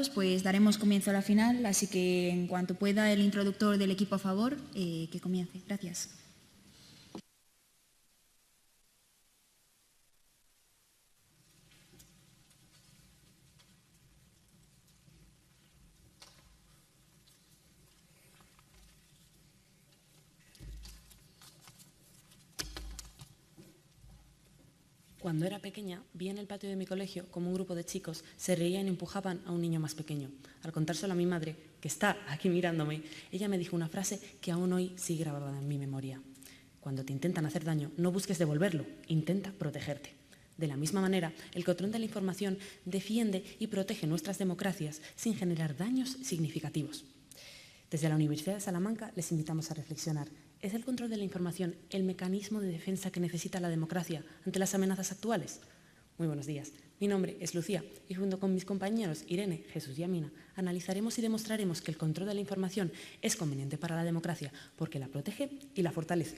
aprobados, pues daremos comienzo a la final, así que en cuanto pueda el introductor del equipo a favor, que comience. Gracias. Cuando era pequeña, vi en el patio de mi colegio cómo un grupo de chicos se reían y empujaban a un niño más pequeño. Al contárselo a mi madre, que está aquí mirándome, ella me dijo una frase que aún hoy sigue grabada en mi memoria. Cuando te intentan hacer daño, no busques devolverlo, intenta protegerte. De la misma manera, el control de la información defiende y protege nuestras democracias sin generar daños significativos. Desde la Universidad de Salamanca les invitamos a reflexionar. ¿Es el control de la información el mecanismo de defensa que necesita la democracia ante las amenazas actuales? Muy buenos días. Mi nombre es Lucía y junto con mis compañeros Irene, Jesús y Amina analizaremos y demostraremos que el control de la información es conveniente para la democracia porque la protege y la fortalece.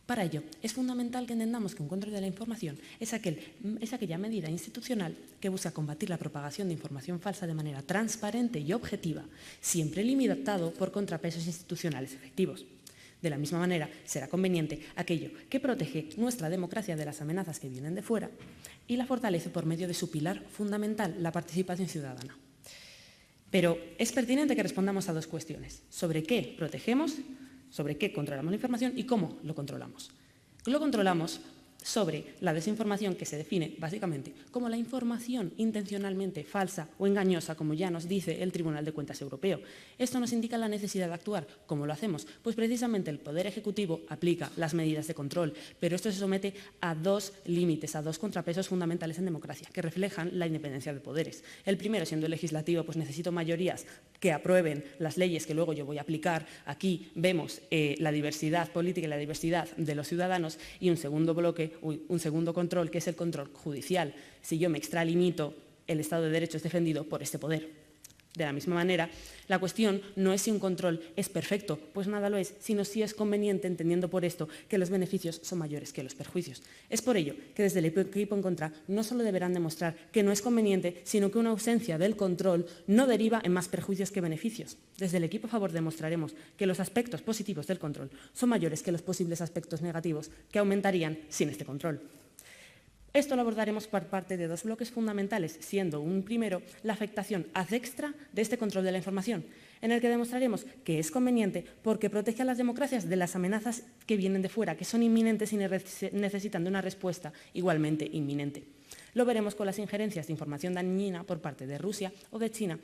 Para ello, es fundamental que entendamos que un control de la información es aquella medida institucional que busca combatir la propagación de información falsa de manera transparente y objetiva, siempre limitado por contrapesos institucionales efectivos. De la misma manera, será conveniente aquello que protege nuestra democracia de las amenazas que vienen de fuera y la fortalece por medio de su pilar fundamental, la participación ciudadana. Pero es pertinente que respondamos a dos cuestiones: sobre qué protegemos, sobre qué controlamos la información y cómo lo controlamos. Lo controlamos sobre la desinformación, que se define básicamente como la información intencionalmente falsa o engañosa, como ya nos dice el Tribunal de Cuentas Europeo. Esto nos indica la necesidad de actuar. ¿Cómo lo hacemos? Pues precisamente el Poder Ejecutivo aplica las medidas de control, pero esto se somete a dos límites, a dos contrapesos fundamentales en democracia, que reflejan la independencia de poderes. El primero, siendo el legislativo, pues necesito mayorías que aprueben las leyes que luego yo voy a aplicar. Aquí vemos la diversidad política y la diversidad de los ciudadanos, y un segundo control, que es el control judicial. Si yo me extralimito, el Estado de Derecho es defendido por este poder. De la misma manera, la cuestión no es si un control es perfecto, pues nada lo es, sino si es conveniente, entendiendo por esto que los beneficios son mayores que los perjuicios. Es por ello que desde el equipo en contra no solo deberán demostrar que no es conveniente, sino que una ausencia del control no deriva en más perjuicios que beneficios. Desde el equipo a favor demostraremos que los aspectos positivos del control son mayores que los posibles aspectos negativos que aumentarían sin este control. Esto lo abordaremos por parte de dos bloques fundamentales, siendo un primero la afectación ad extra de este control de la información, en el que demostraremos que es conveniente porque protege a las democracias de las amenazas que vienen de fuera, que son inminentes y necesitan de una respuesta igualmente inminente. Lo veremos con las injerencias de información dañina por parte de Rusia o de China,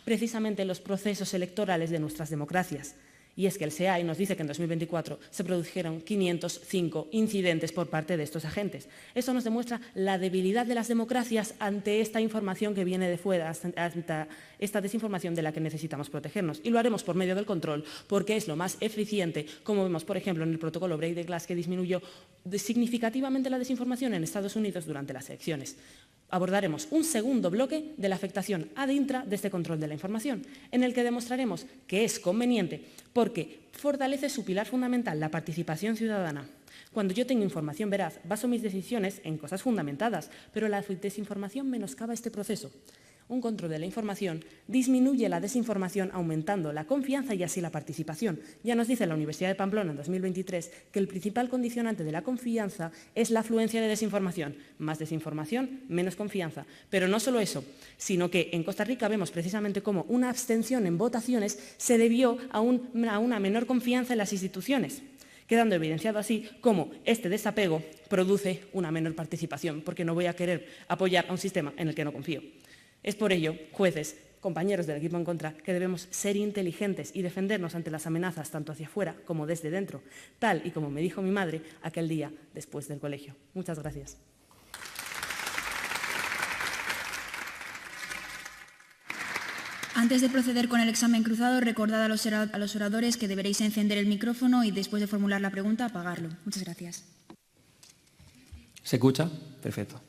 precisamente en los procesos electorales de nuestras democracias. Y es que el SEAE nos dice que en 2024 se produjeron 505 incidentes por parte de estos agentes. Esto nos demuestra la debilidad de las democracias ante esta información que viene de fuera, ante esta desinformación de la que necesitamos protegernos. Y lo haremos por medio del control, porque es lo más eficiente, como vemos, por ejemplo, en el protocolo Brady-Glass, que disminuyó significativamente la desinformación en Estados Unidos durante las elecciones. Abordaremos un segundo bloque de la afectación ad intra de este control de la información, en el que demostraremos que es conveniente porque fortalece su pilar fundamental, la participación ciudadana. Cuando yo tengo información veraz, baso mis decisiones en cosas fundamentadas, pero la desinformación menoscaba este proceso. Un control de la información disminuye la desinformación aumentando la confianza y así la participación. Ya nos dice la Universidad de Pamplona en 2023 que el principal condicionante de la confianza es la afluencia de desinformación. Más desinformación, menos confianza. Pero no solo eso, sino que en Costa Rica vemos precisamente cómo una abstención en votaciones se debió a una menor confianza en las instituciones, quedando evidenciado así cómo este desapego produce una menor participación, porque no voy a querer apoyar a un sistema en el que no confío. Es por ello, jueces, compañeros del equipo en contra, que debemos ser inteligentes y defendernos ante las amenazas tanto hacia afuera como desde dentro, tal y como me dijo mi madre aquel día después del colegio. Muchas gracias. Antes de proceder con el examen cruzado, recordad a los oradores que deberéis encender el micrófono y después de formular la pregunta, apagarlo. Muchas gracias. ¿Se escucha? Perfecto.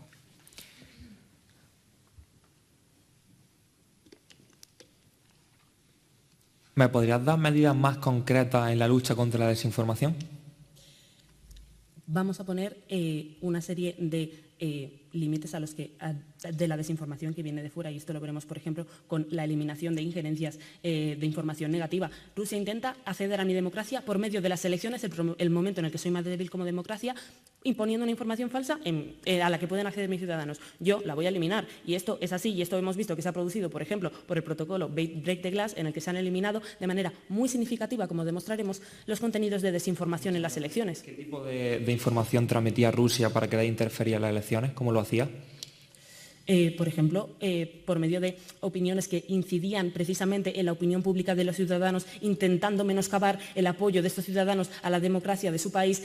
¿Me podrías dar medidas más concretas en la lucha contra la desinformación? Vamos a poner una serie de límites de la desinformación que viene de fuera, y esto lo veremos, por ejemplo, con la eliminación de injerencias de información negativa. Rusia intenta acceder a mi democracia por medio de las elecciones, el momento en el que soy más débil como democracia, imponiendo una información falsa a la que pueden acceder mis ciudadanos. Yo la voy a eliminar, y esto es así, y esto hemos visto que se ha producido, por ejemplo, por el protocolo Break the Glass, en el que se han eliminado de manera muy significativa, como demostraremos, los contenidos de desinformación en las elecciones. ¿Qué tipo de información transmitía Rusia para que interfería en las elecciones? ¿Cómo lo hacía? Por ejemplo, por medio de opiniones que incidían precisamente en la opinión pública de los ciudadanos, intentando menoscabar el apoyo de estos ciudadanos a la democracia de su país,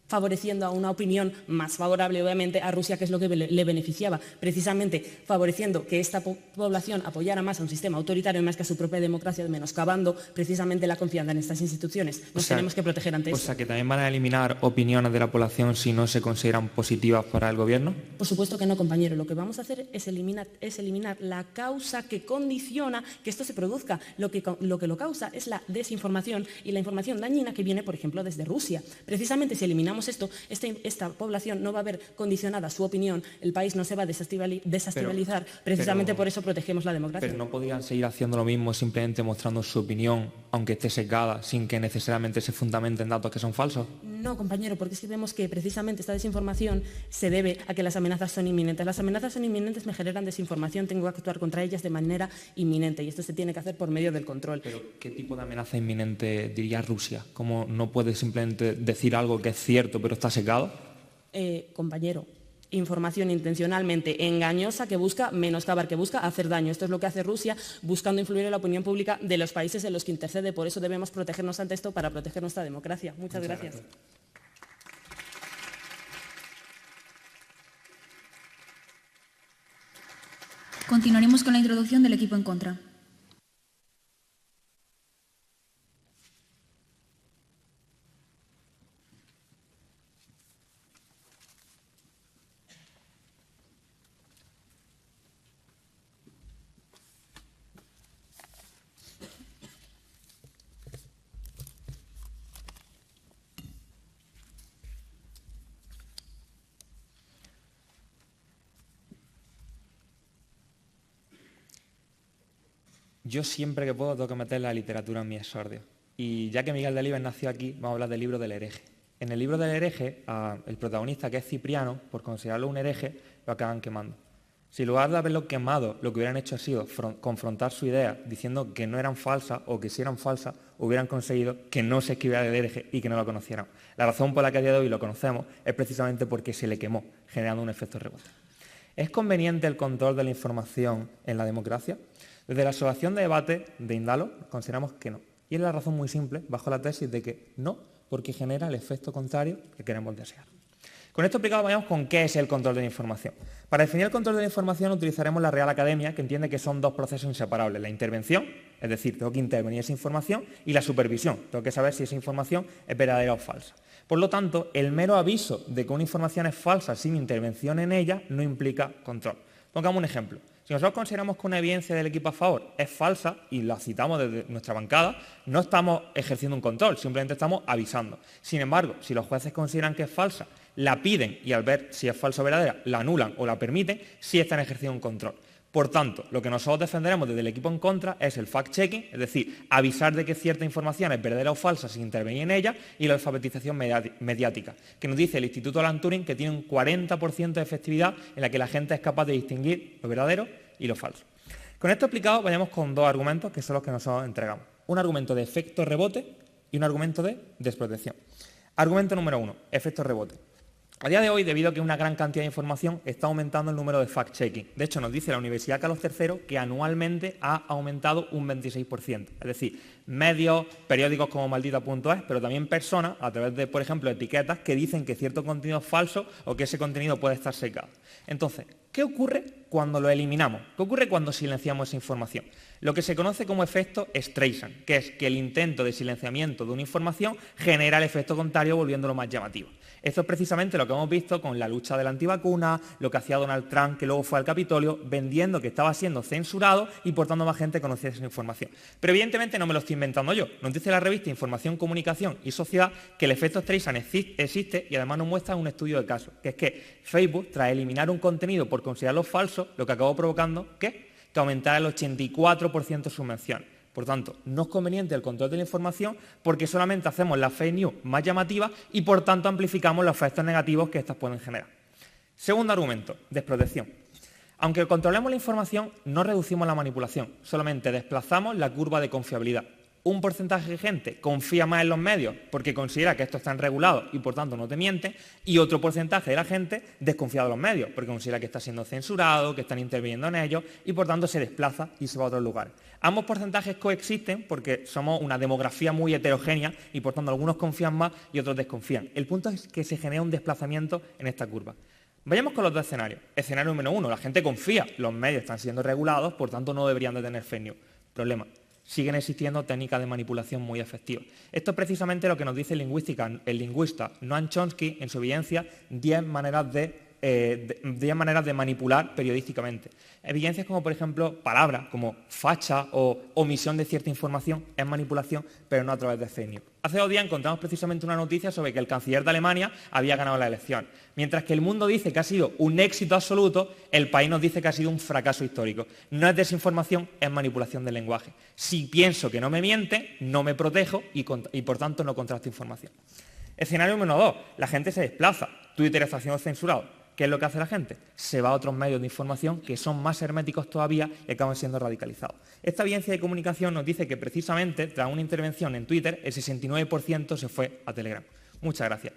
favoreciendo a una opinión más favorable, obviamente, a Rusia, que es lo que le beneficiaba, precisamente favoreciendo que esta población apoyara más a un sistema autoritario más que a su propia democracia, menoscabando precisamente la confianza en estas instituciones. Nos tenemos que proteger ante eso. O sea, que también van a eliminar opiniones de la población si no se consideran positivas para el gobierno. Por supuesto que no, compañero. Lo que vamos a hacer es eliminar la causa que condiciona que esto se produzca. Lo que lo causa es la desinformación y la información dañina que viene, por ejemplo, desde Rusia. Precisamente si eliminamos esto, esta población no va a ver condicionada su opinión, el país no se va a desestabilizar, precisamente por eso protegemos la democracia. Pero no podrían seguir haciendo lo mismo, simplemente mostrando su opinión, aunque esté sesgada, sin que necesariamente se fundamenten datos que son falsos. No, compañero, porque es que vemos que precisamente esta desinformación se debe a que las amenazas son inminentes. Las amenazas son inminentes, me generan desinformación, tengo que actuar contra ellas de manera inminente, y esto se tiene que hacer por medio del control. Pero ¿qué tipo de amenaza inminente diría Rusia? ¿Cómo no puede simplemente decir algo que es cierto pero está sesgado? Compañero, información intencionalmente engañosa que busca menoscabar, que busca hacer daño. Esto es lo que hace Rusia, buscando influir en la opinión pública de los países en los que intercede. Por eso debemos protegernos ante esto, para proteger nuestra democracia. Muchas gracias. Continuaremos con la introducción del equipo en contra. Yo siempre que puedo tengo que meter la literatura en mi exordio. Y ya que Miguel Delibes nació aquí, vamos a hablar del libro del hereje. En el libro del hereje, el protagonista, que es Cipriano, por considerarlo un hereje, lo acaban quemando. Si en lugar de haberlo quemado, lo que hubieran hecho ha sido confrontar su idea diciendo que no eran falsas o que si eran falsas, hubieran conseguido que no se escribiera el hereje y que no lo conocieran. La razón por la que a día de hoy lo conocemos es precisamente porque se le quemó, generando un efecto rebote. ¿Es conveniente el control de la información en la democracia? Desde la Asociación de Debate de Indalo consideramos que no. Y es la razón muy simple, bajo la tesis de que no, porque genera el efecto contrario que queremos desear. Con esto explicado, vayamos con qué es el control de la información. Para definir el control de la información utilizaremos la Real Academia, que entiende que son dos procesos inseparables. La intervención, es decir, tengo que intervenir esa información, y la supervisión, tengo que saber si esa información es verdadera o falsa. Por lo tanto, el mero aviso de que una información es falsa sin intervención en ella no implica control. Pongamos un ejemplo. Si nosotros consideramos que una evidencia del equipo a favor es falsa y la citamos desde nuestra bancada, no estamos ejerciendo un control, simplemente estamos avisando. Sin embargo, si los jueces consideran que es falsa, la piden y al ver si es falsa o verdadera, la anulan o la permiten, sí están ejerciendo un control. Por tanto, lo que nosotros defenderemos desde el equipo en contra es el fact-checking, es decir, avisar de que cierta información es verdadera o falsa sin intervenir en ella, y la alfabetización mediática, que nos dice el Instituto Alan Turing que tiene un 40% de efectividad en la que la gente es capaz de distinguir lo verdadero y lo falso. Con esto explicado, vayamos con dos argumentos que son los que nosotros entregamos. Un argumento de efecto rebote y un argumento de desprotección. Argumento número 1, efecto rebote. A día de hoy, debido a que una gran cantidad de información, está aumentando el número de fact-checking. De hecho, nos dice la Universidad Carlos III que anualmente ha aumentado un 26%. Es decir, medios, periódicos como Maldita.es, pero también personas, a través de, por ejemplo, etiquetas que dicen que cierto contenido es falso o que ese contenido puede estar sesgado. Entonces, ¿qué ocurre Cuando lo eliminamos. ¿Qué ocurre cuando silenciamos esa información? Lo que se conoce como efecto Streisand, que es que el intento de silenciamiento de una información genera el efecto contrario volviéndolo más llamativo. Esto es precisamente lo que hemos visto con la lucha de la antivacuna, lo que hacía Donald Trump, que luego fue al Capitolio, vendiendo que estaba siendo censurado y por tanto más gente conocía esa información. Pero evidentemente no me lo estoy inventando yo. Nos dice la revista Información, Comunicación y Sociedad que el efecto Streisand existe y además nos muestra un estudio de caso, que es que Facebook, tras eliminar un contenido por considerarlo falso, lo que acabó provocando, ¿qué? Que aumentara el 84% sus menciones. Por tanto, no es conveniente el control de la información porque solamente hacemos las fake news más llamativas y por tanto amplificamos los efectos negativos que estas pueden generar. Segundo argumento, desprotección. Aunque controlemos la información, no reducimos la manipulación, solamente desplazamos la curva de confiabilidad. Un porcentaje de gente confía más en los medios porque considera que estos están regulados y por tanto no te mienten, y otro porcentaje de la gente desconfía de los medios porque considera que está siendo censurado, que están interviniendo en ellos y por tanto se desplaza y se va a otros lugares. Ambos porcentajes coexisten porque somos una demografía muy heterogénea y por tanto algunos confían más y otros desconfían. El punto es que se genera un desplazamiento en esta curva. Vayamos con los dos escenarios. Escenario número 1, la gente confía, los medios están siendo regulados, por tanto no deberían de tener fake news. Problema. Siguen existiendo técnicas de manipulación muy efectivas. Esto es precisamente lo que nos dice el lingüista Noam Chomsky en su evidencia 10 maneras de manipular periodísticamente. Evidencias como, por ejemplo, palabras como facha o omisión de cierta información es manipulación, pero no a través de fake news. Hace 2 días encontramos precisamente una noticia sobre que el canciller de Alemania había ganado la elección. Mientras que el mundo dice que ha sido un éxito absoluto, el país nos dice que ha sido un fracaso histórico. No es desinformación, es manipulación del lenguaje. Si pienso que no me miente, no me protejo y por tanto no contrasto información. Escenario número 2, la gente se desplaza. Twitter está siendo censurado. ¿Qué es lo que hace la gente? Se va a otros medios de información que son más herméticos todavía y acaban siendo radicalizados. Esta evidencia de comunicación nos dice que precisamente tras una intervención en Twitter, el 69% se fue a Telegram. Muchas gracias.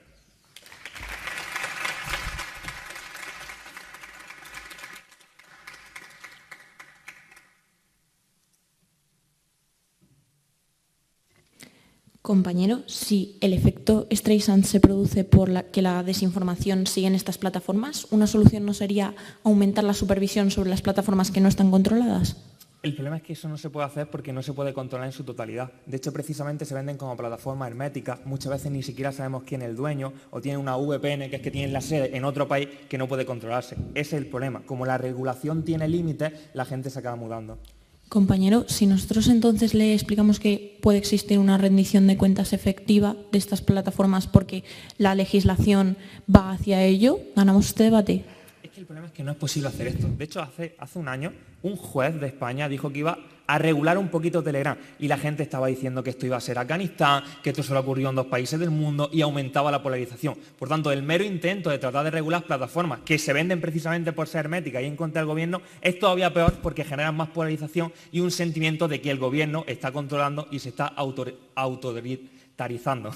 Compañero, si el efecto Streisand se produce por que la desinformación sigue en estas plataformas, ¿una solución no sería aumentar la supervisión sobre las plataformas que no están controladas? El problema es que eso no se puede hacer porque no se puede controlar en su totalidad. De hecho, precisamente se venden como plataformas herméticas. Muchas veces ni siquiera sabemos quién es el dueño o tienen una VPN, que es que tienen la sede en otro país que no puede controlarse. Ese es el problema. Como la regulación tiene límites, la gente se acaba mudando. Compañero, si nosotros entonces le explicamos que puede existir una rendición de cuentas efectiva de estas plataformas porque la legislación va hacia ello, ¿ganamos este debate? Es que el problema es que no es posible hacer esto. De hecho, hace un año, un juez de España dijo que iba a regular un poquito Telegram y la gente estaba diciendo que esto iba a ser Afganistán, que esto solo ocurrió en 2 países del mundo y aumentaba la polarización. Por tanto, el mero intento de tratar de regular plataformas que se venden precisamente por ser herméticas y en contra del gobierno es todavía peor porque generan más polarización y un sentimiento de que el gobierno está controlando y se está autoritarizando,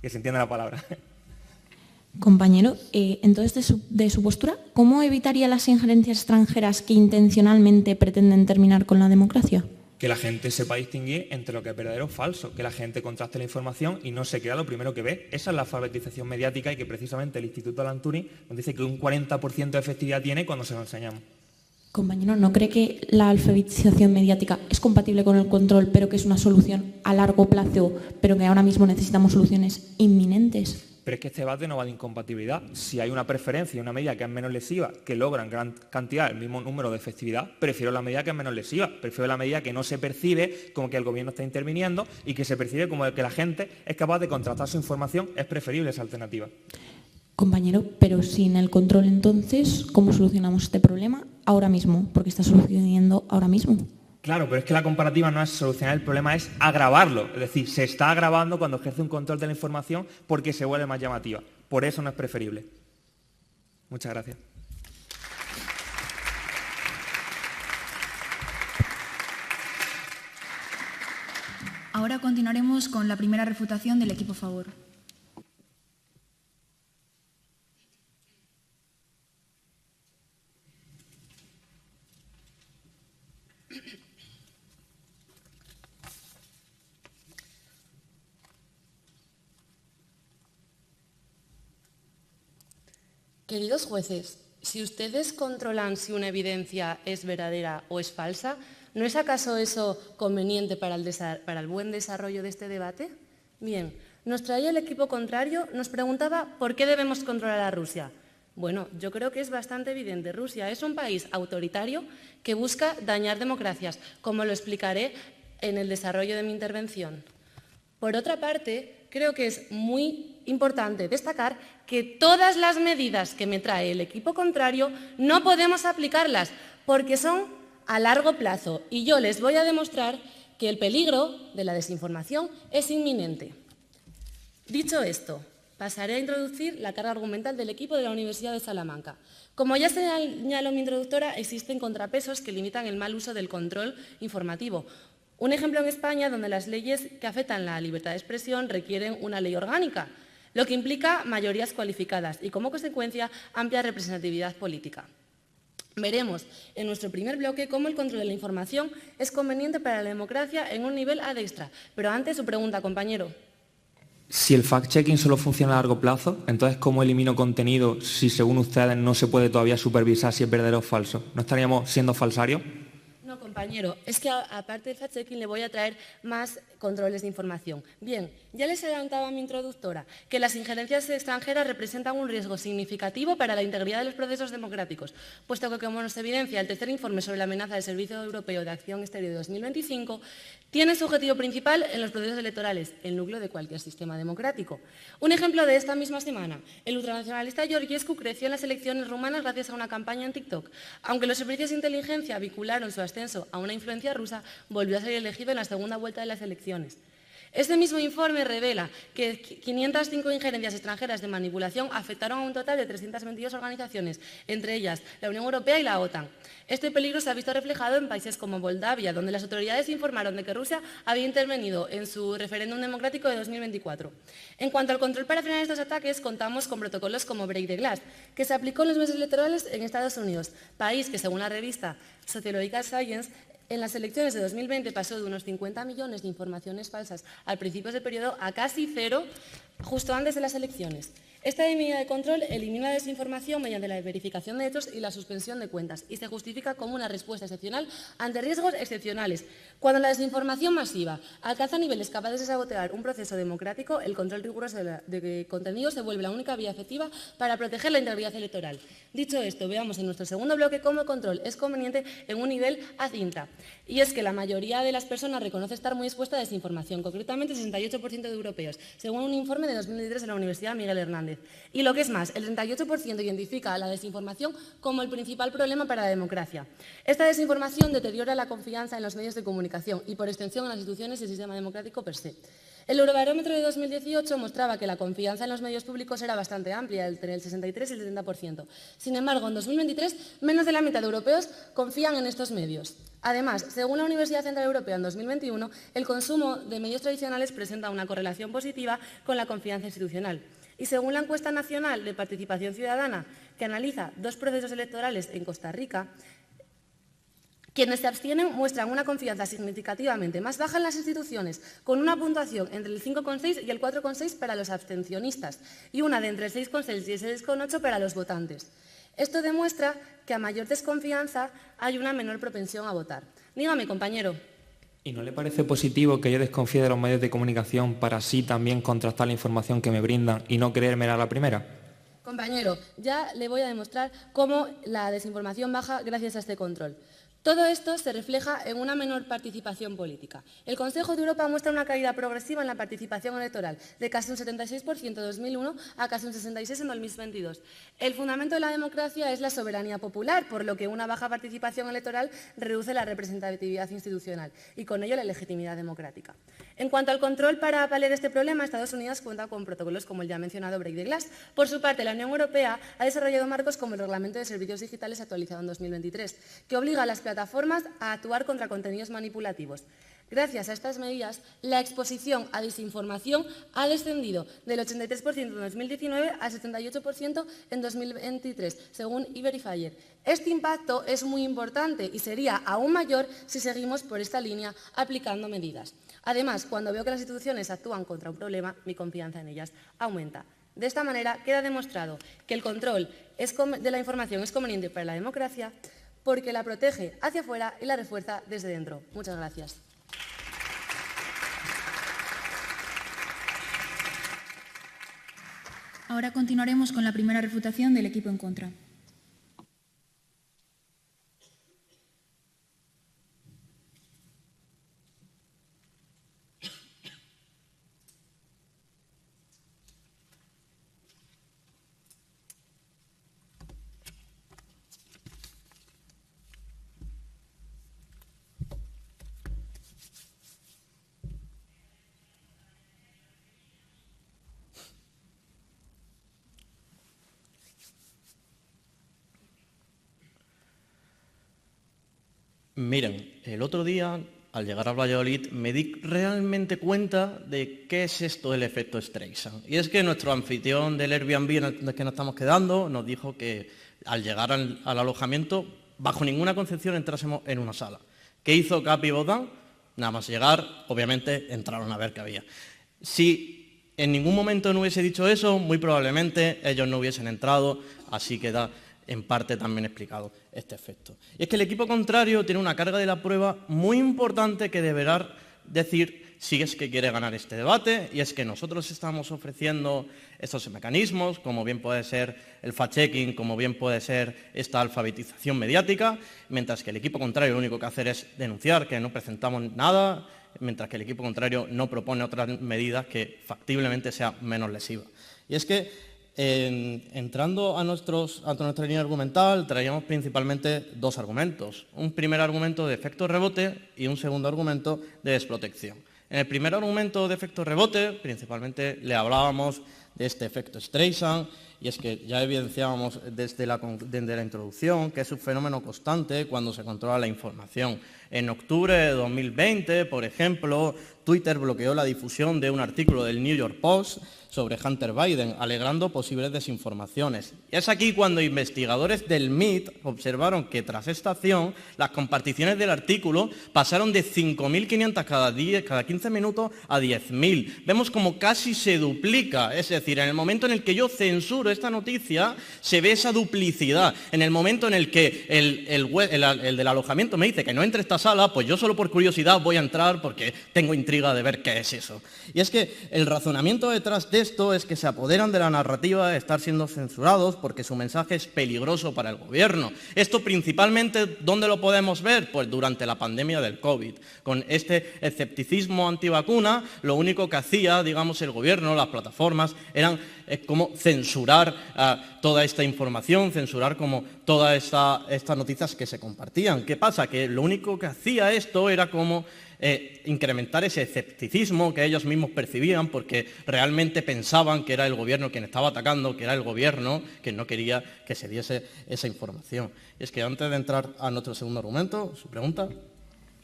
que se entiende la palabra. Compañero, entonces, de su postura, ¿cómo evitaría las injerencias extranjeras que intencionalmente pretenden terminar con la democracia? Que la gente sepa distinguir entre lo que es verdadero o falso, que la gente contraste la información y no se crea lo primero que ve. Esa es la alfabetización mediática y que precisamente el Instituto Alan Turing nos dice que un 40% de efectividad tiene cuando se lo enseñamos. Compañero, ¿no cree que la alfabetización mediática es compatible con el control, pero que es una solución a largo plazo, pero que ahora mismo necesitamos soluciones inminentes? Pero es que este debate no va de incompatibilidad. Si hay una preferencia y una medida que es menos lesiva, que logra en gran cantidad el mismo número de efectividad, prefiero la medida que es menos lesiva. Prefiero la medida que no se percibe como que el gobierno está interviniendo y que se percibe como que la gente es capaz de contrastar su información. Es preferible esa alternativa. Compañero, pero sin el control entonces, ¿cómo solucionamos este problema ahora mismo? Porque está sucediendo ahora mismo. Claro, pero es que la comparativa no es solucionar el problema, es agravarlo. Es decir, se está agravando cuando ejerce un control de la información porque se vuelve más llamativa. Por eso no es preferible. Muchas gracias. Ahora continuaremos con la primera refutación del equipo a favor. Queridos jueces, Si ustedes controlan si una evidencia es verdadera o es falsa, ¿no es acaso eso conveniente para el buen desarrollo de este debate? Bien, nos traía el equipo contrario, nos preguntaba por qué debemos controlar a Rusia. Bueno, yo creo que es bastante evidente. Rusia es un país autoritario que busca dañar democracias, como lo explicaré en el desarrollo de mi intervención. Por otra parte, creo que es muy importante destacar que todas las medidas que me trae el equipo contrario no podemos aplicarlas porque son a largo plazo y yo les voy a demostrar que el peligro de la desinformación es inminente. Dicho esto, pasaré a introducir la carga argumental del equipo de la Universidad de Salamanca. Como ya señaló mi introductora, existen contrapesos que limitan el mal uso del control informativo. Un ejemplo en España donde las leyes que afectan la libertad de expresión requieren una ley orgánica, lo que implica mayorías cualificadas y, como consecuencia, amplia representatividad política. Veremos en nuestro primer bloque cómo el control de la información es conveniente para la democracia en un nivel ad extra. Pero antes, su pregunta, compañero. Si el fact-checking solo funciona a largo plazo, entonces ¿cómo elimino contenido si, según ustedes, no se puede todavía supervisar si es verdadero o falso? ¿No estaríamos siendo falsarios? No, compañero, es que aparte del fact-checking le voy a traer más controles de información. Bien, ya les adelantaba a mi introductora que las injerencias extranjeras representan un riesgo significativo para la integridad de los procesos democráticos, puesto que, como nos evidencia el tercer informe sobre la amenaza del Servicio Europeo de Acción Exterior de 2025, tiene su objetivo principal en los procesos electorales, el núcleo de cualquier sistema democrático. Un ejemplo de esta misma semana, el ultranacionalista Georgescu creció en las elecciones rumanas gracias a una campaña en TikTok. Aunque los servicios de inteligencia vincularon su ascenso a una influencia rusa, volvió a ser elegido en la segunda vuelta de las elecciones. Este mismo informe revela que 505 injerencias extranjeras de manipulación afectaron a un total de 322 organizaciones, entre ellas la Unión Europea y la OTAN. Este peligro se ha visto reflejado en países como Moldavia, donde las autoridades informaron de que Rusia había intervenido en su referéndum democrático de 2024. En cuanto al control para frenar estos ataques, contamos con protocolos como Break the Glass, que se aplicó en los meses electorales en Estados Unidos, país que, según la revista Sociological Science, en las elecciones de 2020 pasó de unos 50 millones de informaciones falsas al principio del periodo a casi cero justo antes de las elecciones. Esta medida de control elimina la desinformación mediante la verificación de hechos y la suspensión de cuentas y se justifica como una respuesta excepcional ante riesgos excepcionales. Cuando la desinformación masiva alcanza niveles capaces de sabotear un proceso democrático, el control riguroso de contenido se vuelve la única vía efectiva para proteger la integridad electoral. Dicho esto, veamos en nuestro segundo bloque cómo el control es conveniente en un nivel ad intra. Y es que la mayoría de las personas reconoce estar muy expuesta a desinformación, concretamente el 68% de europeos, según un informe de 2023 de la Universidad Miguel Hernández. Y lo que es más, el 38% identifica la desinformación como el principal problema para la democracia. Esta desinformación deteriora la confianza en los medios de comunicación y, por extensión, en las instituciones y el sistema democrático per se. El Eurobarómetro de 2018 mostraba que la confianza en los medios públicos era bastante amplia, entre el 63 y el 70%. Sin embargo, en 2023, menos de la mitad de europeos confían en estos medios. Además, según la Universidad Central Europea en 2021, el consumo de medios tradicionales presenta una correlación positiva con la confianza institucional. Y según la encuesta nacional de participación ciudadana, que analiza 2 procesos electorales en Costa Rica, quienes se abstienen muestran una confianza significativamente más baja en las instituciones, con una puntuación entre el 5,6 y el 4,6 para los abstencionistas y una de entre el 6,6 y el 6,8 para los votantes. Esto demuestra que a mayor desconfianza hay una menor propensión a votar. Dígame, compañero. ¿Y no le parece positivo que yo desconfíe de los medios de comunicación para así también contrastar la información que me brindan y no creérmela a la primera? Compañero, ya le voy a demostrar cómo la desinformación baja gracias a este control. Todo esto se refleja en una menor participación política. El Consejo de Europa muestra una caída progresiva en la participación electoral, de casi un 76% en 2001 a casi un 66% en 2022. El fundamento de la democracia es la soberanía popular, por lo que una baja participación electoral reduce la representatividad institucional y con ello la legitimidad democrática. En cuanto al control para paliar este problema, Estados Unidos cuenta con protocolos como el ya mencionado Break the Glass. Por su parte, la Unión Europea ha desarrollado marcos como el Reglamento de Servicios Digitales actualizado en 2023, que obliga a las plataformas a actuar contra contenidos manipulativos. Gracias a estas medidas, la exposición a desinformación ha descendido del 83% en 2019 al 78% en 2023, según eVerifier. Este impacto es muy importante y sería aún mayor si seguimos por esta línea aplicando medidas. Además, cuando veo que las instituciones actúan contra un problema, mi confianza en ellas aumenta. De esta manera queda demostrado que el control de la información es conveniente para la democracia porque la protege hacia afuera y la refuerza desde dentro. Muchas gracias. Ahora continuaremos con la primera refutación del equipo en contra. Miren, el otro día, al llegar a Valladolid, me di realmente cuenta de qué es esto del efecto Streisand. Y es que nuestro anfitrión del Airbnb en el que nos estamos quedando nos dijo que al llegar al alojamiento, bajo ninguna concepción entrásemos en una sala. ¿Qué hizo Capi y Bogdan? Nada más llegar, obviamente, entraron a ver qué había. Si en ningún momento no hubiese dicho eso, muy probablemente ellos no hubiesen entrado, así queda en parte también explicado este efecto. Y es que el equipo contrario tiene una carga de la prueba muy importante que deberá decir si es que quiere ganar este debate, y es que nosotros estamos ofreciendo estos mecanismos, como bien puede ser el fact-checking, como bien puede ser esta alfabetización mediática, mientras que el equipo contrario lo único que hace es denunciar que no presentamos nada, mientras que el equipo contrario no propone otras medidas que factiblemente sean menos lesivas. Y es que entrando a nuestra línea argumental, traíamos principalmente dos argumentos. Un primer argumento de efecto rebote y un segundo argumento de desprotección. En el primer argumento de efecto rebote, principalmente le hablábamos de este efecto Streisand, y es que ya evidenciábamos desde la introducción que es un fenómeno constante cuando se controla la información. En octubre de 2020, por ejemplo, Twitter bloqueó la difusión de un artículo del New York Post sobre Hunter Biden, alegando posibles desinformaciones. Y es aquí cuando investigadores del MIT observaron que tras esta acción, las comparticiones del artículo pasaron de 5.500 cada 15 minutos a 10.000. Vemos como casi se duplica, es decir, en el momento en el que yo censuro esta noticia, se ve esa duplicidad. En el momento en el que el del alojamiento me dice que no entre a esta sala, pues yo solo por curiosidad voy a entrar porque tengo intriga de ver qué es eso. Y es que el razonamiento detrás de esto es que se apoderan de la narrativa de estar siendo censurados porque su mensaje es peligroso para el gobierno. Esto principalmente, ¿dónde lo podemos ver? Pues durante la pandemia del COVID. Con este escepticismo antivacuna, lo único que hacía, digamos, el gobierno, las plataformas, eran como censurar toda esta información, censurar como todas estas noticias que se compartían. ¿Qué pasa? Que lo único que hacía esto era como incrementar ese escepticismo que ellos mismos percibían porque realmente pensaban que era el gobierno quien estaba atacando, que era el gobierno que no quería que se diese esa información. Y es que antes de entrar a nuestro segundo argumento, su pregunta.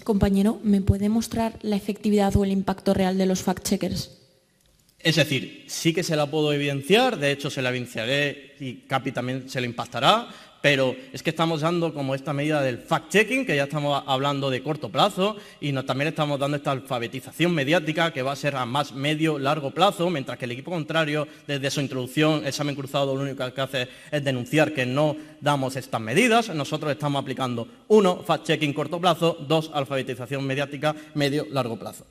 Compañero, ¿me puede mostrar la efectividad o el impacto real de los fact-checkers? Es decir, sí que se la puedo evidenciar, de hecho se la evidenciaré y Capi también se la impactará, pero es que estamos dando como esta medida del fact-checking, que ya estamos hablando de corto plazo, y también estamos dando esta alfabetización mediática que va a ser a más medio, largo plazo, mientras que el equipo contrario, desde su introducción, examen cruzado, lo único que hace es denunciar que no damos estas medidas. Nosotros estamos aplicando 1, fact-checking corto plazo, 2, alfabetización mediática, medio, largo plazo.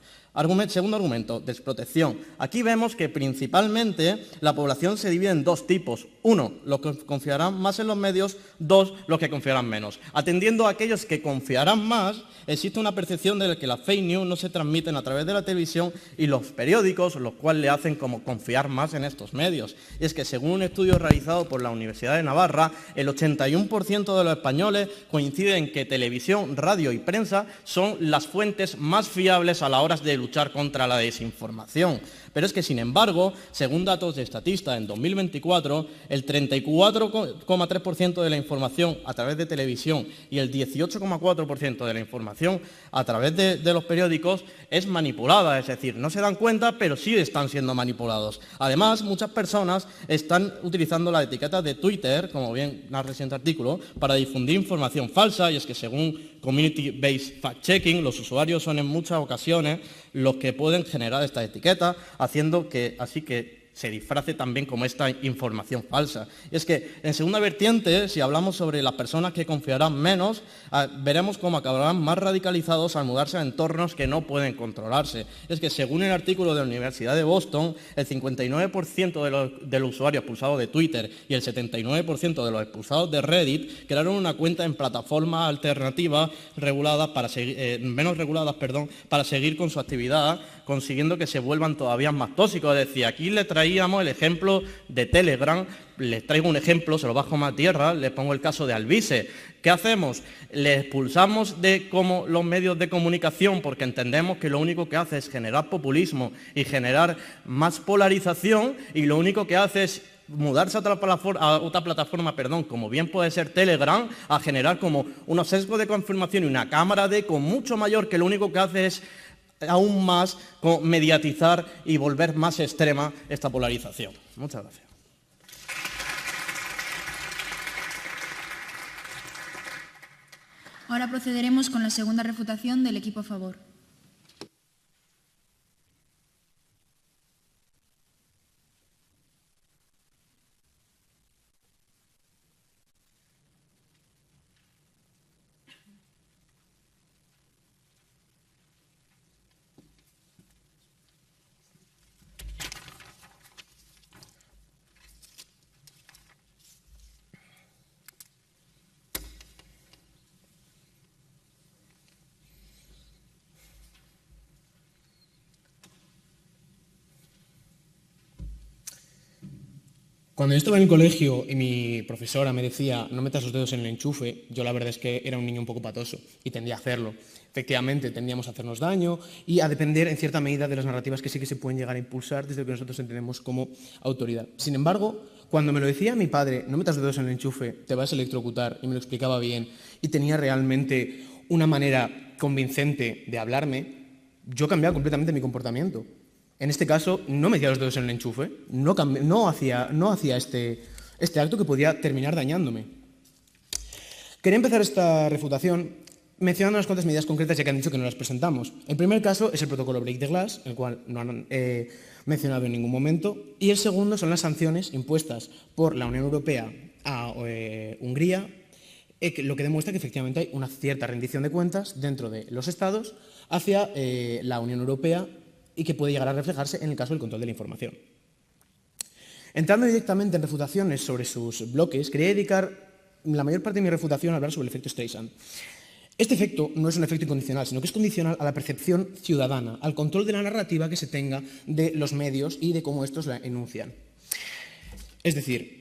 Segundo argumento, desprotección. Aquí vemos que principalmente la población se divide en dos tipos. 1, los que confiarán más en los medios. 2, los que confiarán menos. Atendiendo a aquellos que confiarán más, existe una percepción de que las fake news no se transmiten a través de la televisión y los periódicos, los cuales le hacen como confiar más en estos medios. Y es que según un estudio realizado por la Universidad de Navarra, el 81% de los españoles coinciden en que televisión, radio y prensa son las fuentes más fiables a la hora de luchar contra la desinformación. Pero es que, sin embargo, según datos de Statista, en 2024, el 34,3% de la información a través de televisión y el 18,4% de la información a través de los periódicos es manipulada, es decir, no se dan cuenta, pero sí están siendo manipulados. Además, muchas personas están utilizando la etiqueta de Twitter, como bien narra el reciente artículo, para difundir información falsa, y es que según Community-Based Fact-Checking, los usuarios son en muchas ocasiones los que pueden generar esta etiqueta, haciendo que así que se disfrace también como esta información falsa. Y es que, en segunda vertiente, si hablamos sobre las personas que confiarán menos, veremos cómo acabarán más radicalizados al mudarse a entornos que no pueden controlarse. Es que, según el artículo de la Universidad de Boston, el 59% de los usuarios expulsados de Twitter y el 79% de los expulsados de Reddit crearon una cuenta en plataformas alternativas menos reguladas para seguir con su actividad, consiguiendo que se vuelvan todavía más tóxicos. Es decir, aquí le traíamos el ejemplo de Telegram, les traigo un ejemplo, se lo bajo más a tierra, les pongo el caso de Alvise. ¿Qué hacemos? Le expulsamos de como los medios de comunicación porque entendemos que lo único que hace es generar populismo y generar más polarización, y lo único que hace es mudarse a otra plataforma, como bien puede ser Telegram, a generar como unos sesgos de confirmación y una cámara de eco mucho mayor, que lo único que hace es aún más mediatizar y volver más extrema esta polarización. Muchas gracias. Ahora procederemos con la segunda refutación del equipo a favor. Cuando yo estaba en el colegio y mi profesora me decía no metas los dedos en el enchufe, yo la verdad es que era un niño un poco patoso y tendía a hacerlo. Efectivamente, tendíamos a hacernos daño y a depender en cierta medida de las narrativas que sí que se pueden llegar a impulsar desde lo que nosotros entendemos como autoridad. Sin embargo, cuando me lo decía mi padre, no metas los dedos en el enchufe, te vas a electrocutar, y me lo explicaba bien y tenía realmente una manera convincente de hablarme, yo cambiaba completamente mi comportamiento. En este caso, no metía los dedos en el enchufe, no hacía este acto que podía terminar dañándome. Quería empezar esta refutación mencionando unas cuantas medidas concretas, ya que han dicho que no las presentamos. El primer caso es el protocolo Break the Glass, el cual no han mencionado en ningún momento, y el segundo son las sanciones impuestas por la Unión Europea a Hungría, lo que demuestra que efectivamente hay una cierta rendición de cuentas dentro de los Estados hacia la Unión Europea, y que puede llegar a reflejarse en el caso del control de la información. Entrando directamente en refutaciones sobre sus bloques, quería dedicar la mayor parte de mi refutación a hablar sobre el efecto Streisand. Este efecto no es un efecto incondicional, sino que es condicional a la percepción ciudadana, al control de la narrativa que se tenga de los medios y de cómo estos la enuncian. Es decir,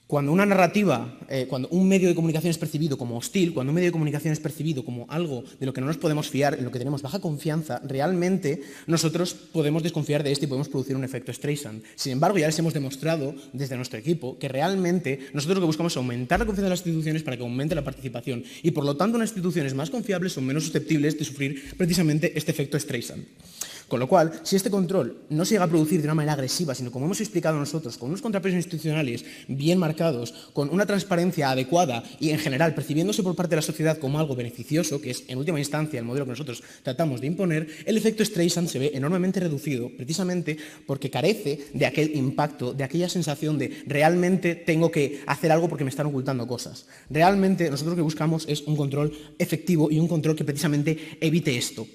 cuando una narrativa, cuando un medio de comunicación es percibido como hostil, cuando un medio de comunicación es percibido como algo de lo que no nos podemos fiar, en lo que tenemos baja confianza, realmente nosotros podemos desconfiar de este y podemos producir un efecto Streisand. Sin embargo, ya les hemos demostrado desde nuestro equipo que realmente nosotros lo que buscamos es aumentar la confianza de las instituciones para que aumente la participación, y por lo tanto unas instituciones más confiables son menos susceptibles de sufrir precisamente este efecto Streisand. Con lo cual, si este control no se llega a producir de una manera agresiva, sino como hemos explicado nosotros, con unos contrapesos institucionales bien marcados, con una transparencia adecuada y en general percibiéndose por parte de la sociedad como algo beneficioso, que es en última instancia el modelo que nosotros tratamos de imponer, el efecto Streisand se ve enormemente reducido, precisamente porque carece de aquel impacto, de aquella sensación de realmente tengo que hacer algo porque me están ocultando cosas. Realmente nosotros lo que buscamos es un control efectivo y un control que precisamente evite esto.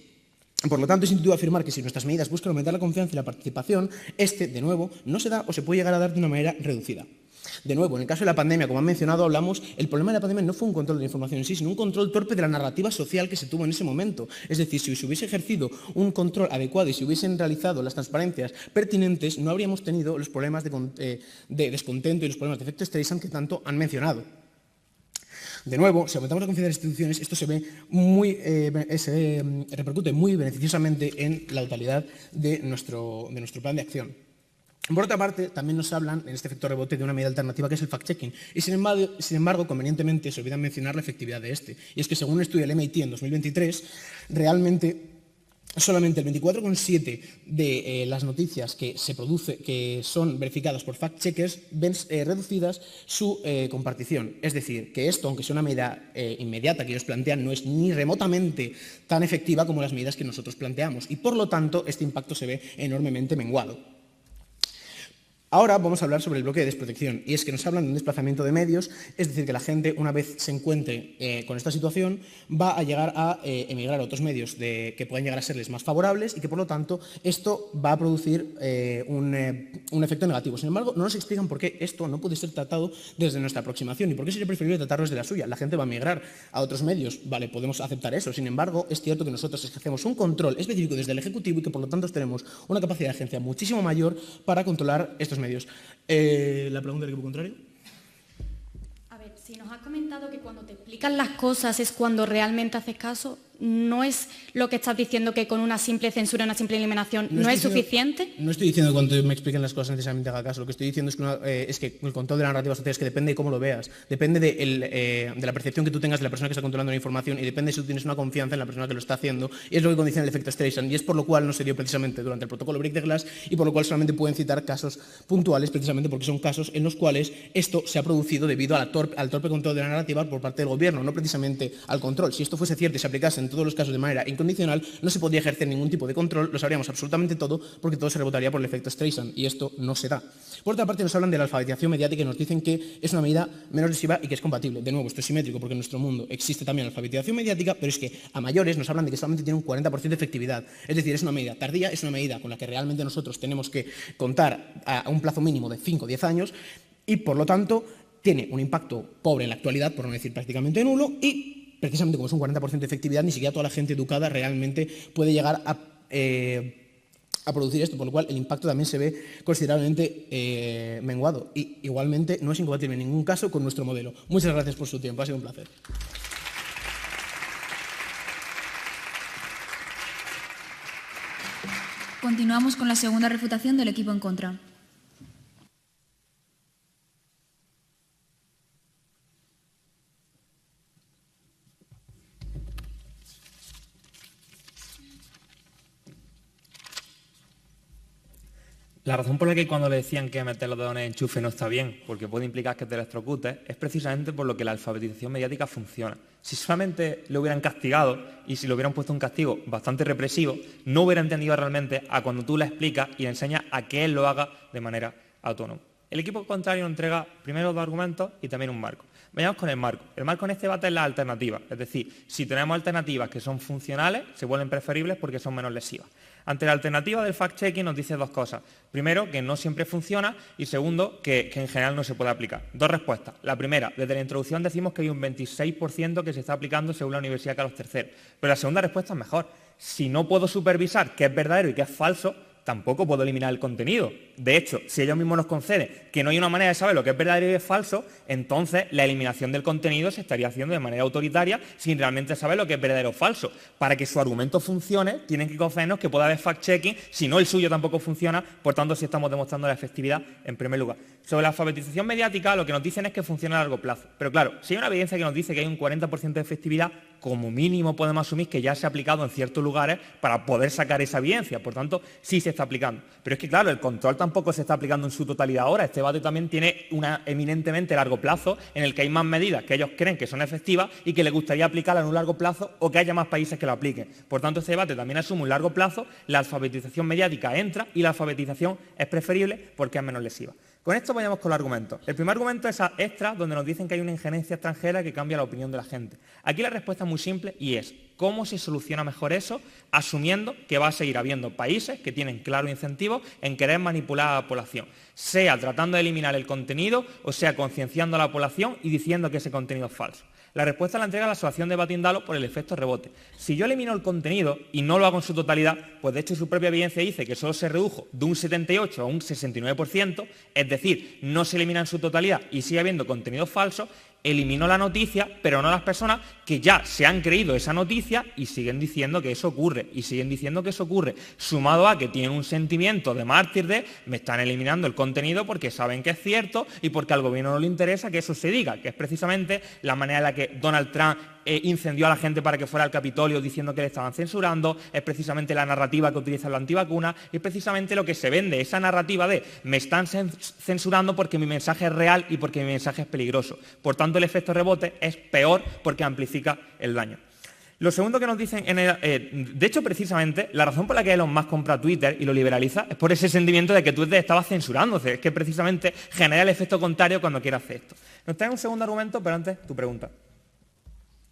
Por lo tanto, es intuitivo afirmar que si nuestras medidas buscan aumentar la confianza y la participación, de nuevo, no se da o se puede llegar a dar de una manera reducida. De nuevo, en el caso de la pandemia, como han mencionado, el problema de la pandemia no fue un control de la información en sí, sino un control torpe de la narrativa social que se tuvo en ese momento. Es decir, si se hubiese ejercido un control adecuado y se hubiesen realizado las transparencias pertinentes, no habríamos tenido los problemas de descontento y los problemas de efecto Streisand que tanto han mencionado. De nuevo, si aumentamos la confianza de las instituciones, esto se repercute muy beneficiosamente en la totalidad de nuestro plan de acción. Por otra parte, también nos hablan, en este efecto rebote, de una medida alternativa que es el fact-checking. Y sin embargo, convenientemente, se olvidan mencionar la efectividad de este. Y es que según un estudio del MIT en 2023, realmente solamente el 24,7% de las noticias que son verificadas por fact-checkers ven reducidas su compartición. Es decir, que esto, aunque sea una medida inmediata que ellos plantean, no es ni remotamente tan efectiva como las medidas que nosotros planteamos. Y por lo tanto, este impacto se ve enormemente menguado. Ahora vamos a hablar sobre el bloque de desprotección, y es que nos hablan de un desplazamiento de medios, es decir, que la gente, una vez se encuentre con esta situación, va a llegar a emigrar a otros medios que puedan llegar a serles más favorables y que, por lo tanto, esto va a producir un efecto negativo. Sin embargo, no nos explican por qué esto no puede ser tratado desde nuestra aproximación y por qué sería preferible tratarlo desde la suya. La gente va a migrar a otros medios, vale, podemos aceptar eso. Sin embargo, es cierto que nosotros hacemos un control específico desde el Ejecutivo y que, por lo tanto, tenemos una capacidad de agencia muchísimo mayor para controlar estos medios. La pregunta del equipo contrario. A ver, si nos has comentado que cuando te explican las cosas es cuando realmente haces caso, ¿no es lo que estás diciendo que con una simple censura, una simple eliminación no es suficiente? No estoy diciendo que cuando me expliquen las cosas necesariamente haga caso. Lo que estoy diciendo es que el control de la narrativa social es que depende de cómo lo veas, depende de la percepción que tú tengas de la persona que está controlando la información y depende de si tú tienes una confianza en la persona que lo está haciendo, y es lo que condiciona el efecto Streisand, y es por lo cual no se dio precisamente durante el protocolo Break the Glass y por lo cual solamente pueden citar casos puntuales, precisamente porque son casos en los cuales esto se ha producido debido al torpe control de la narrativa por parte del gobierno, no precisamente al control. Si esto fuese cierto y se aplicase en todos los casos de manera incondicional, no se podría ejercer ningún tipo de control, lo sabríamos absolutamente todo, porque todo se rebotaría por el efecto Streisand, y esto no se da. Por otra parte, nos hablan de la alfabetización mediática y nos dicen que es una medida menos lesiva y que es compatible. De nuevo, esto es simétrico, porque en nuestro mundo existe también la alfabetización mediática, pero es que a mayores nos hablan de que solamente tiene un 40% de efectividad. Es decir, es una medida tardía, es una medida con la que realmente nosotros tenemos que contar a un plazo mínimo de 5 o 10 años, y por lo tanto tiene un impacto pobre en la actualidad, por no decir prácticamente nulo, y precisamente como es un 40% de efectividad, ni siquiera toda la gente educada realmente puede llegar a producir esto, por lo cual el impacto también se ve considerablemente menguado. Y igualmente no es incompatible en ningún caso con nuestro modelo. Muchas gracias por su tiempo, ha sido un placer. Continuamos con la segunda refutación del equipo en contra. La razón por la que cuando le decían que meter los dedos en el enchufe no está bien, porque puede implicar que te electrocutes, es precisamente por lo que la alfabetización mediática funciona. Si solamente lo hubieran castigado y si le hubieran puesto un castigo bastante represivo, no hubiera entendido realmente a cuando tú le explicas y le enseñas a que él lo haga de manera autónoma. El equipo contrario nos entrega primero 2 argumentos y también un marco. Vayamos con el marco. El marco en este debate es la alternativa, es decir, si tenemos alternativas que son funcionales, se vuelven preferibles porque son menos lesivas. Ante la alternativa del fact-checking nos dice 2 cosas. Primero, que no siempre funciona, y segundo, que en general no se puede aplicar. 2 respuestas. La primera, desde la introducción decimos que hay un 26% que se está aplicando según la Universidad Carlos III. Pero la segunda respuesta es mejor. Si no puedo supervisar qué es verdadero y qué es falso, tampoco puedo eliminar el contenido. De hecho, si ellos mismos nos conceden que no hay una manera de saber lo que es verdadero y es falso, entonces la eliminación del contenido se estaría haciendo de manera autoritaria sin realmente saber lo que es verdadero o falso. Para que su argumento funcione, tienen que concedernos que pueda haber fact-checking, si no el suyo tampoco funciona, por tanto si estamos demostrando la efectividad en primer lugar. Sobre la alfabetización mediática, lo que nos dicen es que funciona a largo plazo. Pero claro, si hay una evidencia que nos dice que hay un 40% de efectividad, como mínimo podemos asumir que ya se ha aplicado en ciertos lugares para poder sacar esa evidencia. Por tanto, sí se está aplicando. Pero es que, claro, el control tampoco se está aplicando en su totalidad ahora. Este debate también tiene una eminentemente largo plazo en el que hay más medidas que ellos creen que son efectivas y que les gustaría aplicarlas en un largo plazo o que haya más países que lo apliquen. Por tanto, este debate también asume un largo plazo, la alfabetización mediática entra y la alfabetización es preferible porque es menos lesiva. Con esto vayamos con los argumentos. El primer argumento es extra, donde nos dicen que hay una injerencia extranjera que cambia la opinión de la gente. Aquí la respuesta es muy simple y es: ¿cómo se soluciona mejor eso? Asumiendo que va a seguir habiendo países que tienen claro incentivo en querer manipular a la población, sea tratando de eliminar el contenido o sea concienciando a la población y diciendo que ese contenido es falso. La respuesta la entrega la asociación de Batindalo por el efecto rebote. Si yo elimino el contenido y no lo hago en su totalidad, pues de hecho su propia evidencia dice que solo se redujo de un 78 a un 69%, es decir, no se elimina en su totalidad y sigue habiendo contenido falso. Eliminó la noticia, pero no las personas que ya se han creído esa noticia y siguen diciendo que eso ocurre, sumado a que tienen un sentimiento de mártir de me están eliminando el contenido porque saben que es cierto y porque al gobierno no le interesa que eso se diga, que es precisamente la manera en la que Donald Trump incendió a la gente para que fuera al Capitolio diciendo que le estaban censurando, es precisamente la narrativa que utilizan los antivacunas, y es precisamente lo que se vende, esa narrativa de me están censurando porque mi mensaje es real y porque mi mensaje es peligroso. Por tanto, el efecto rebote es peor porque amplifica el daño. Lo segundo que nos dicen, de hecho, precisamente, la razón por la que Elon Musk compra Twitter y lo liberaliza es por ese sentimiento de que Twitter estaba censurándose. Es que precisamente genera el efecto contrario cuando quiere hacer esto. Nos trae un segundo argumento, pero antes, tu pregunta.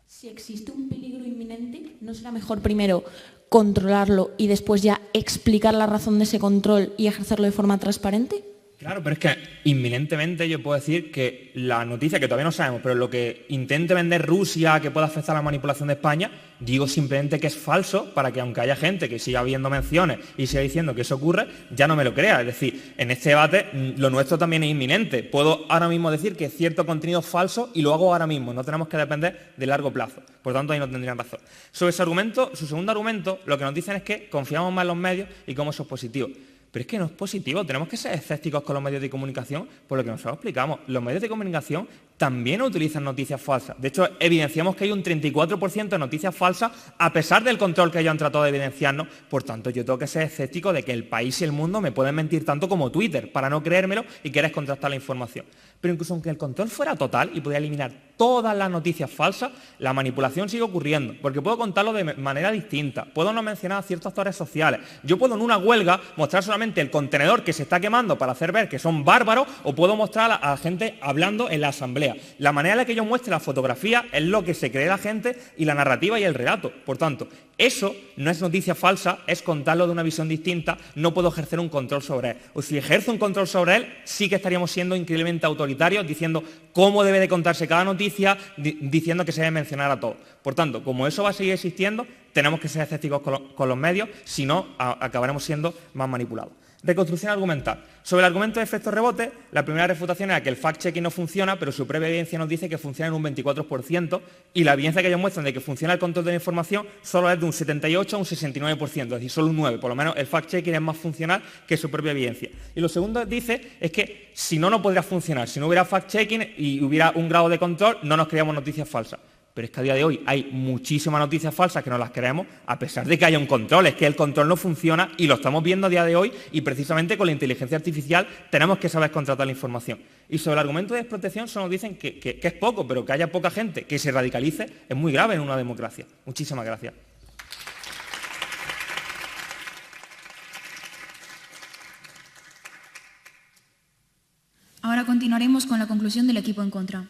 Si existe un peligro inminente, ¿no será mejor primero controlarlo y después ya explicar la razón de ese control y ejercerlo de forma transparente? Claro, pero es que inminentemente yo puedo decir que la noticia, que todavía no sabemos, pero lo que intente vender Rusia, que pueda afectar a la manipulación de España, digo simplemente que es falso para que, aunque haya gente que siga viendo menciones y siga diciendo que eso ocurre, ya no me lo crea. Es decir, en este debate lo nuestro también es inminente. Puedo ahora mismo decir que cierto contenido es falso y lo hago ahora mismo. No tenemos que depender de largo plazo. Por tanto, ahí no tendrían razón. Sobre ese argumento, su segundo argumento, lo que nos dicen es que confiamos más en los medios y cómo eso es positivo. Pero es que no es positivo, tenemos que ser escépticos con los medios de comunicación por lo que nosotros explicamos. Los medios de comunicación también utilizan noticias falsas. De hecho, evidenciamos que hay un 34% de noticias falsas a pesar del control que ellos han tratado de evidenciarnos. Por tanto, yo tengo que ser escéptico de que el país y el mundo me pueden mentir tanto como Twitter para no creérmelo y querer contrastar la información. Pero incluso aunque el control fuera total y pudiera eliminar todas las noticias falsas, la manipulación sigue ocurriendo, porque puedo contarlo de manera distinta. Puedo no mencionar a ciertos actores sociales. Yo puedo en una huelga mostrar solamente el contenedor que se está quemando para hacer ver que son bárbaros, o puedo mostrar a la gente hablando en la asamblea. La manera en la que yo muestre la fotografía es lo que se cree la gente y la narrativa y el relato. Por tanto, eso no es noticia falsa, es contarlo de una visión distinta, no puedo ejercer un control sobre él. O si ejerzo un control sobre él, sí que estaríamos siendo increíblemente autoritarios, diciendo cómo debe de contarse cada noticia, diciendo que se debe mencionar a todos. Por tanto, como eso va a seguir existiendo, tenemos que ser escépticos con los medios, si no, acabaremos siendo más manipulados. Reconstrucción argumental. Sobre el argumento de efecto rebote, la primera refutación era que el fact-checking no funciona, pero su propia evidencia nos dice que funciona en un 24%, y la evidencia que ellos muestran de que funciona el control de la información solo es de un 78 a un 69%, es decir, solo un 9%. Por lo menos el fact-checking es más funcional que su propia evidencia. Y lo segundo dice es que si no, no podría funcionar. Si no hubiera fact-checking y hubiera un grado de control, no nos creamos noticias falsas. Pero es que a día de hoy hay muchísimas noticias falsas que no las creemos, a pesar de que haya un control. Es que el control no funciona y lo estamos viendo a día de hoy, y precisamente con la inteligencia artificial tenemos que saber contratar la información. Y sobre el argumento de desprotección solo nos dicen que es poco, pero que haya poca gente que se radicalice es muy grave en una democracia. Muchísimas gracias. Ahora continuaremos con la conclusión del equipo en contra.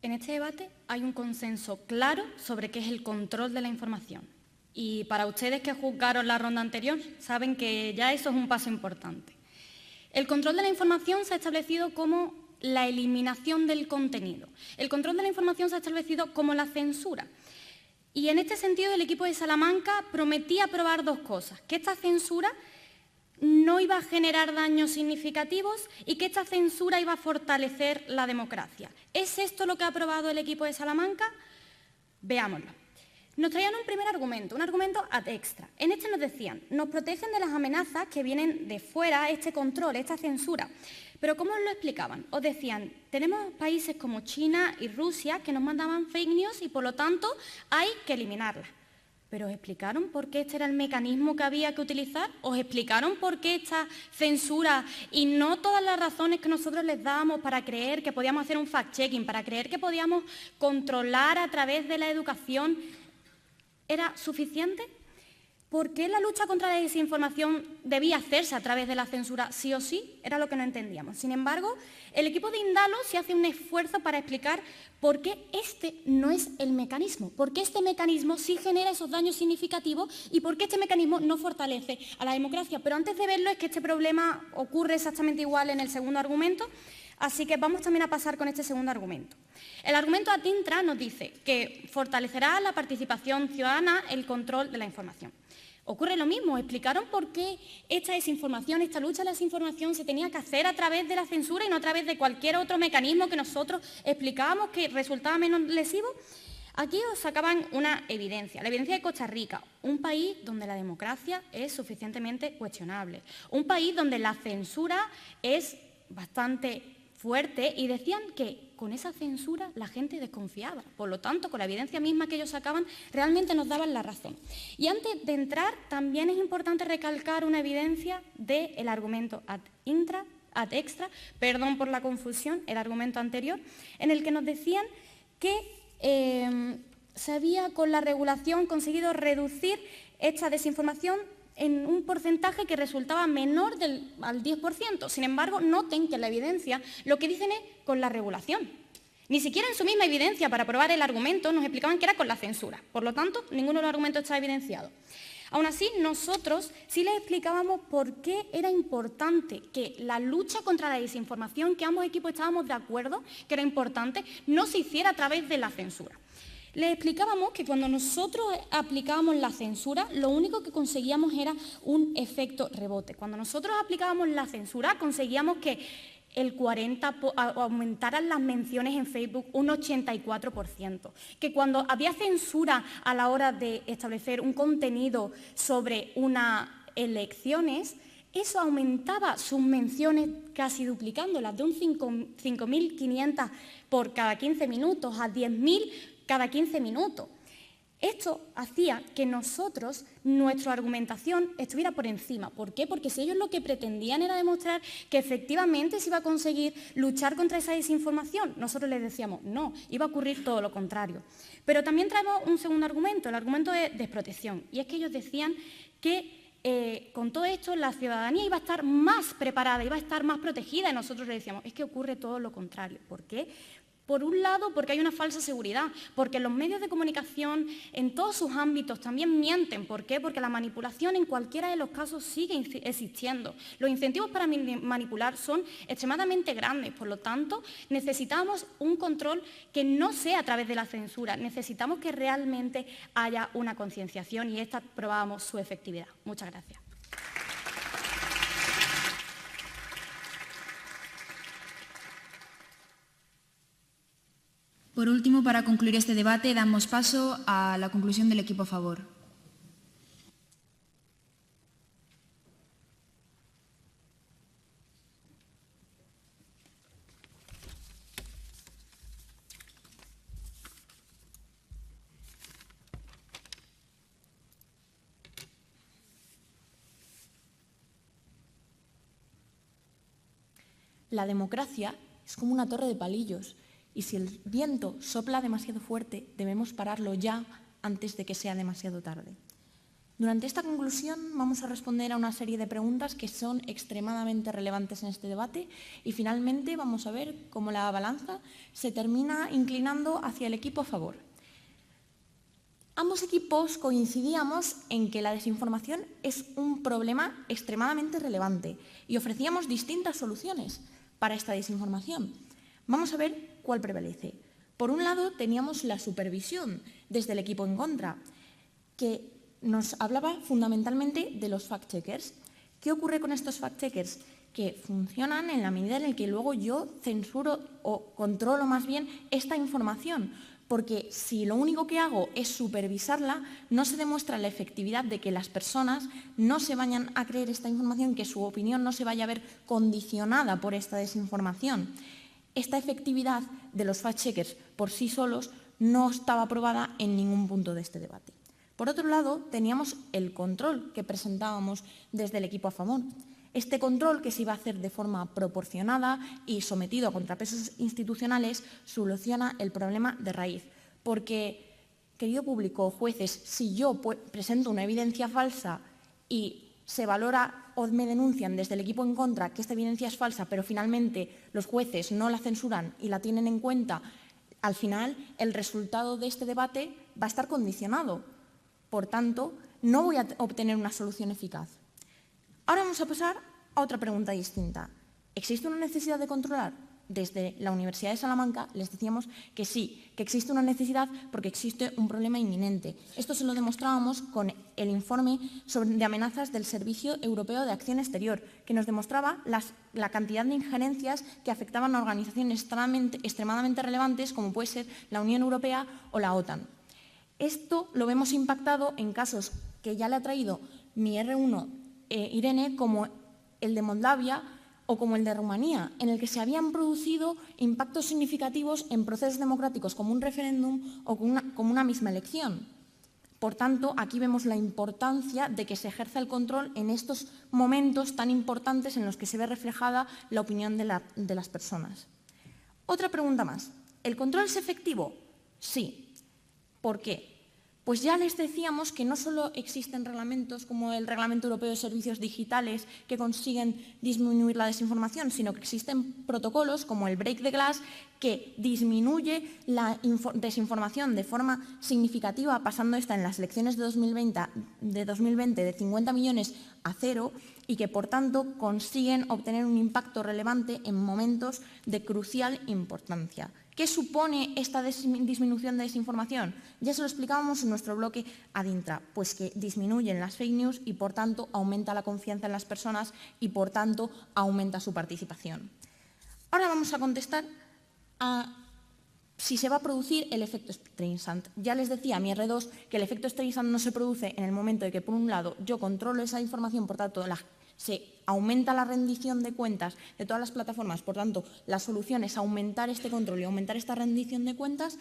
En este debate hay un consenso claro sobre qué es el control de la información. Y para ustedes que juzgaron la ronda anterior, saben que ya eso es un paso importante. El control de la información se ha establecido como la eliminación del contenido. El control de la información se ha establecido como la censura. Y en este sentido, el equipo de Salamanca prometía probar dos cosas: que esta censura no iba a generar daños significativos y que esta censura iba a fortalecer la democracia. ¿Es esto lo que ha aprobado el equipo de Salamanca? Veámoslo. Nos traían un primer argumento, un argumento ad extra. En este nos decían, nos protegen de las amenazas que vienen de fuera, este control, esta censura. Pero ¿cómo os lo explicaban? Os decían, tenemos países como China y Rusia que nos mandaban fake news y por lo tanto hay que eliminarlas. ¿Pero os explicaron por qué este era el mecanismo que había que utilizar? ¿Os explicaron por qué esta censura y no todas las razones que nosotros les dábamos para creer que podíamos hacer un fact-checking, para creer que podíamos controlar a través de la educación, era suficiente? ¿Por qué la lucha contra la desinformación debía hacerse a través de la censura sí o sí? Era lo que no entendíamos. Sin embargo, el equipo de Indalo se hace un esfuerzo para explicar por qué este no es el mecanismo, por qué este mecanismo sí genera esos daños significativos y por qué este mecanismo no fortalece a la democracia. Pero antes de verlo, es que este problema ocurre exactamente igual en el segundo argumento, así que vamos también a pasar con este segundo argumento. El argumento ad intra nos dice que fortalecerá la participación ciudadana el control de la información. Ocurre lo mismo, explicaron por qué esta desinformación, esta lucha a la desinformación se tenía que hacer a través de la censura y no a través de cualquier otro mecanismo que nosotros explicábamos que resultaba menos lesivo. Aquí os sacaban una evidencia, la evidencia de Costa Rica, un país donde la democracia es suficientemente cuestionable, un país donde la censura es bastante fuerte y decían que con esa censura la gente desconfiaba. Por lo tanto, con la evidencia misma que ellos sacaban, realmente nos daban la razón. Y antes de entrar, también es importante recalcar una evidencia del argumento ad extra, perdón por la confusión, el argumento anterior, en el que nos decían que se había con la regulación conseguido reducir esta desinformación en un porcentaje que resultaba menor al 10%. Sin embargo, noten que en la evidencia lo que dicen es con la regulación. Ni siquiera en su misma evidencia para probar el argumento nos explicaban que era con la censura. Por lo tanto, ninguno de los argumentos está evidenciado. Aún así, nosotros sí les explicábamos por qué era importante que la lucha contra la desinformación, que ambos equipos estábamos de acuerdo que era importante, no se hiciera a través de la censura. Les explicábamos que cuando nosotros aplicábamos la censura, lo único que conseguíamos era un efecto rebote. Cuando nosotros aplicábamos la censura, conseguíamos que aumentaran las menciones en Facebook un 84%, que cuando había censura a la hora de establecer un contenido sobre unas elecciones, eso aumentaba sus menciones casi duplicándolas, de un 5.500 por cada 15 minutos a 10.000 cada 15 minutos. Esto hacía que nuestra argumentación estuviera por encima. ¿Por qué? Porque si ellos lo que pretendían era demostrar que efectivamente se iba a conseguir luchar contra esa desinformación, nosotros les decíamos no, iba a ocurrir todo lo contrario. Pero también traemos un segundo argumento, el argumento de desprotección. Y es que ellos decían que con todo esto la ciudadanía iba a estar más preparada, iba a estar más protegida, y nosotros les decíamos, es que ocurre todo lo contrario. ¿Por qué? Por un lado, porque hay una falsa seguridad, porque los medios de comunicación en todos sus ámbitos también mienten. ¿Por qué? Porque la manipulación en cualquiera de los casos sigue existiendo. Los incentivos para manipular son extremadamente grandes, por lo tanto, necesitamos un control que no sea a través de la censura, necesitamos que realmente haya una concienciación y esta probábamos su efectividad. Muchas gracias. Por último, para concluir este debate, damos paso a la conclusión del equipo a favor. La democracia es como una torre de palillos. Y si el viento sopla demasiado fuerte, debemos pararlo ya antes de que sea demasiado tarde. Durante esta conclusión vamos a responder a una serie de preguntas que son extremadamente relevantes en este debate y finalmente vamos a ver cómo la balanza se termina inclinando hacia el equipo a favor. Ambos equipos coincidíamos en que la desinformación es un problema extremadamente relevante y ofrecíamos distintas soluciones para esta desinformación. Vamos a ver cuál prevalece. Por un lado, teníamos la supervisión desde el equipo en contra, que nos hablaba fundamentalmente de los fact-checkers. ¿Qué ocurre con estos fact-checkers? Que funcionan en la medida en la que luego yo censuro o controlo más bien esta información, porque si lo único que hago es supervisarla, no se demuestra la efectividad de que las personas no se vayan a creer esta información, que su opinión no se vaya a ver condicionada por esta desinformación. Esta efectividad de los fact-checkers por sí solos no estaba probada en ningún punto de este debate. Por otro lado, teníamos el control que presentábamos desde el equipo a favor. Este control, que se iba a hacer de forma proporcionada y sometido a contrapesos institucionales, soluciona el problema de raíz. Porque, querido público, jueces, si yo presento una evidencia falsa y se valora o me denuncian desde el equipo en contra que esta evidencia es falsa, pero finalmente los jueces no la censuran y la tienen en cuenta, al final el resultado de este debate va a estar condicionado. Por tanto, no voy a obtener una solución eficaz. Ahora vamos a pasar a otra pregunta distinta. ¿Existe una necesidad de controlar? desde la Universidad de Salamanca les decíamos que sí, que existe una necesidad porque existe un problema inminente. Esto se lo demostrábamos con el informe de amenazas del Servicio Europeo de Acción Exterior, que nos demostraba la cantidad de injerencias que afectaban a organizaciones extremadamente relevantes como puede ser la Unión Europea o la OTAN. Esto lo vemos impactado en casos que ya le ha traído mi R1 Irene, como el de Moldavia o como el de Rumanía, en el que se habían producido impactos significativos en procesos democráticos como un referéndum o como una misma elección. Por tanto, aquí vemos la importancia de que se ejerza el control en estos momentos tan importantes en los que se ve reflejada la opinión de las personas. Otra pregunta más. ¿El control es efectivo? Sí. ¿Por qué? Pues ya les decíamos que no solo existen reglamentos como el Reglamento Europeo de Servicios Digitales que consiguen disminuir la desinformación, sino que existen protocolos como el Break the Glass que disminuye la desinformación de forma significativa, pasando esta en las elecciones de 2020 de 50 millones a 0 y que, por tanto, consiguen obtener un impacto relevante en momentos de crucial importancia. ¿Qué supone esta disminución de desinformación? Ya se lo explicábamos en nuestro bloque ad intra, pues que disminuyen las fake news y, por tanto, aumenta la confianza en las personas y, por tanto, aumenta su participación. Ahora vamos a contestar a si se va a producir el efecto Streisand. Ya les decía a mi R2 que el efecto Streisand no se produce en el momento de que, por un lado, yo controlo esa información, por tanto, se aumenta la rendición de cuentas de todas las plataformas, por tanto, la solución es aumentar este control y aumentar esta rendición de cuentas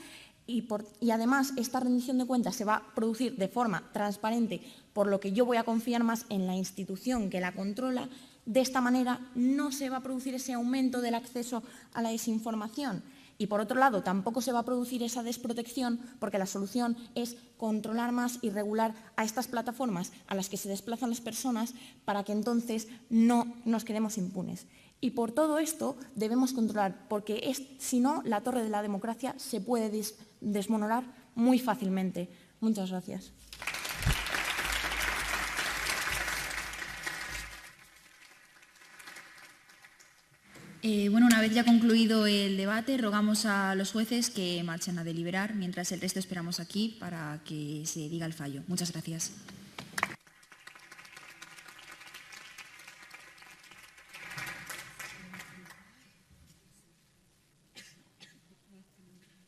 y además esta rendición de cuentas se va a producir de forma transparente, por lo que yo voy a confiar más en la institución que la controla. De esta manera no se va a producir ese aumento del acceso a la desinformación. Y, por otro lado, tampoco se va a producir esa desprotección porque la solución es controlar más y regular a estas plataformas a las que se desplazan las personas para que entonces no nos quedemos impunes. Y por todo esto debemos controlar, porque si no, la torre de la democracia se puede desmoronar muy fácilmente. Muchas gracias. Bueno, una vez ya concluido el debate, rogamos a los jueces que marchen a deliberar, mientras el resto esperamos aquí para que se diga el fallo. Muchas gracias.